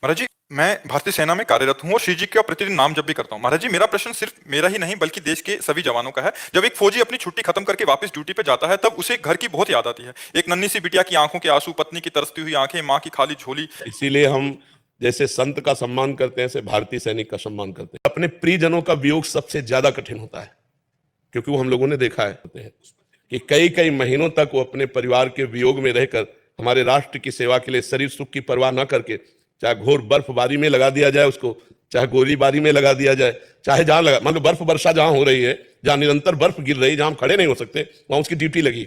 महाराज जी, मैं भारतीय सेना में कार्यरत हूँ और श्री जी का प्रतिदिन नाम जप भी करता हूँ। महाराज जी, मेरा प्रश्न सिर्फ मेरा ही नहीं बल्कि देश के सभी जवानों का है। जब एक फौजी अपनी छुट्टी खत्म करके वापस ड्यूटी पे जाता है तब उसे घर की बहुत याद आती है। एक नन्ही सी बिटिया की आंखों के आंसू, पत्नी की तरसती हुई आंखें, माँ की खाली झोली। इसीलिए हम जैसे संत का सम्मान करते हैं, ऐसे भारतीय सैनिक का सम्मान करते हैं। अपने प्रियजनों का वियोग सबसे ज्यादा कठिन होता है, क्योंकि वो हम लोगों ने देखा है कि कई कई महीनों तक वो अपने परिवार के वियोग में रहकर हमारे राष्ट्र की सेवा के लिए शरीर सुख की परवाह न करके, चाहे घोर बर्फबारी में लगा दिया जाए उसको, चाहे गोलीबारी में लगा दिया जाए, चाहे जहां लगा, मान लो बर्फ वर्षा जहां हो रही है, जहां निरंतर बर्फ गिर रही है, जहां हम खड़े नहीं हो सकते, वहां उसकी ड्यूटी लगी।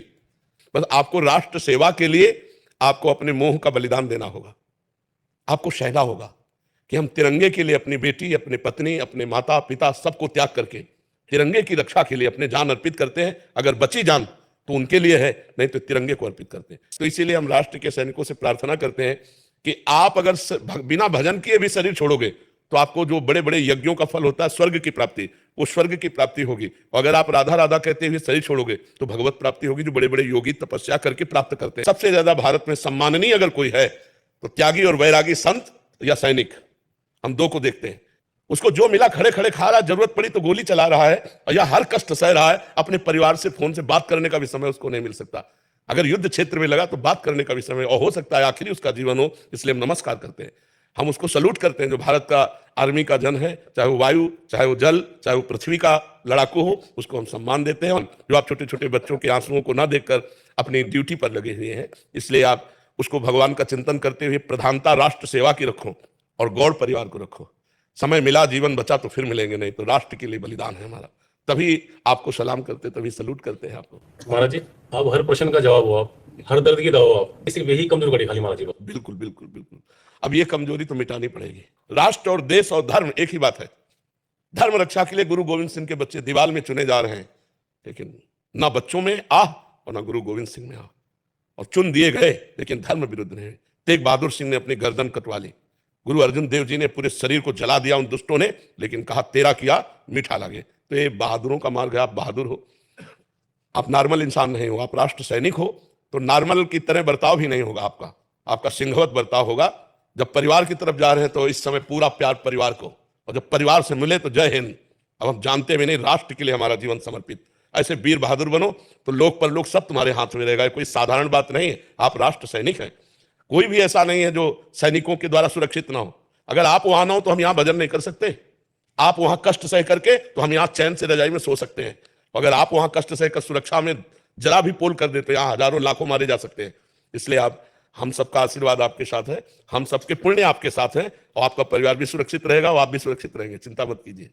बस आपको राष्ट्र सेवा के लिए आपको अपने मोह का बलिदान देना होगा। आपको सहना होगा कि हम तिरंगे के लिए अपनी बेटी, अपनी पत्नी, अपने माता पिता सबको त्याग करके तिरंगे की रक्षा के लिए अपने जान अर्पित करते हैं। अगर बची जान तो उनके लिए है, नहीं तो तिरंगे को अर्पित करते हैं। तो इसीलिए हम राष्ट्र के सैनिकों से प्रार्थना करते हैं कि आप अगर बिना भजन किए भी शरीर छोड़ोगे तो आपको जो बड़े बड़े यज्ञों का फल होता है स्वर्ग की प्राप्ति, वो स्वर्ग की प्राप्ति होगी। और अगर आप राधा राधा कहते हुए शरीर छोड़ोगे तो भगवत प्राप्ति होगी, जो बड़े बड़े योगी तपस्या करके प्राप्त करते हैं। सबसे ज्यादा भारत में सम्माननीय अगर कोई है तो त्यागी और वैरागी संत या सैनिक, हम दो को देखते हैं। उसको जो मिला खड़े खड़े खा रहा है, जरूरत पड़ी तो गोली चला रहा है या हर कष्ट सह रहा है। अपने परिवार से फोन से बात करने का भी समय उसको नहीं मिल सकता। अगर युद्ध क्षेत्र में लगा तो बात करने का भी समय, और हो सकता है आखिरी उसका जीवन हो, इसलिए हम नमस्कार करते हैं। हम उसको सल्यूट करते हैं जो भारत का आर्मी का जन है, चाहे वो वायु, चाहे वो जल, चाहे वो पृथ्वी का लड़ाकू हो, उसको हम सम्मान देते हैं। जो आप छोटे छोटे बच्चों के आंसुओं को ना देखकर अपनी ड्यूटी पर लगे हुए हैं, इसलिए आप उसको भगवान का चिंतन करते हुए प्रधानता राष्ट्र सेवा की रखो और गौड़ परिवार को रखो। समय मिला, जीवन बचा तो फिर मिलेंगे, नहीं तो राष्ट्र के लिए बलिदान है हमारा। तभी आपको सलाम करते, तभी सल्यूट करते हैं आपको। महाराज जी, आप हर प्रश्न का जवाब हो, आप हर दर्द की दवा हो, आप सिर्फ यही कमजोर कड़ी खाली महाराज जी को। बिल्कुल बिल्कुल बिल्कुल। अब ये कमजोरी तो मिटानी पड़ेगी। राष्ट्र और देश और धर्म एक ही बात है। धर्म रक्षा के लिए गुरु गोविंद सिंह के बच्चे दीवाल में चुने जा रहे हैं, लेकिन ना बच्चों में आह और ना गुरु गोविंद सिंह में आह, और चुन दिए गए लेकिन धर्म विरुद्ध नहीं। तेग बहादुर सिंह ने अपनी गर्दन कटवा ली, गुरु अर्जुन देव जी ने पूरे शरीर को जला दिया उन दुष्टों ने, लेकिन कहा तेरा किया मीठा लगे। तो ये बहादुरों का मार्ग है। आप बहादुर हो, आप नॉर्मल इंसान नहीं हो, आप राष्ट्र सैनिक हो, तो नॉर्मल की तरह बर्ताव भी नहीं होगा आपका, आपका सिंहवत बर्ताव होगा। जब परिवार की तरफ जा रहे हैं तो इस समय पूरा प्यार परिवार को, और जब परिवार से मिले तो जय हिंद। अब हम जानते भी नहीं, राष्ट्र के लिए हमारा जीवन समर्पित। ऐसे वीर बहादुर बनो तो लोक परलोक सब तुम्हारे हाथ में रहेगा। कोई साधारण बात नहीं है, आप राष्ट्र सैनिक हैं। कोई भी ऐसा नहीं है जो सैनिकों के द्वारा सुरक्षित ना हो। अगर आप वहां ना हो तो हम यहां भजन नहीं कर सकते। आप वहां कष्ट सह करके तो हम यहां चैन से रजाई में सो सकते हैं। अगर आप वहां कष्ट सहकर सुरक्षा में जरा भी पोल कर देते, यहां हजारों लाखों मारे जा सकते हैं। इसलिए आप, हम सबका आशीर्वाद आपके साथ है, हम सबके पुण्य आपके साथ हैं, और आपका परिवार भी सुरक्षित रहेगा और आप भी सुरक्षित रहेंगे। चिंता मत कीजिए।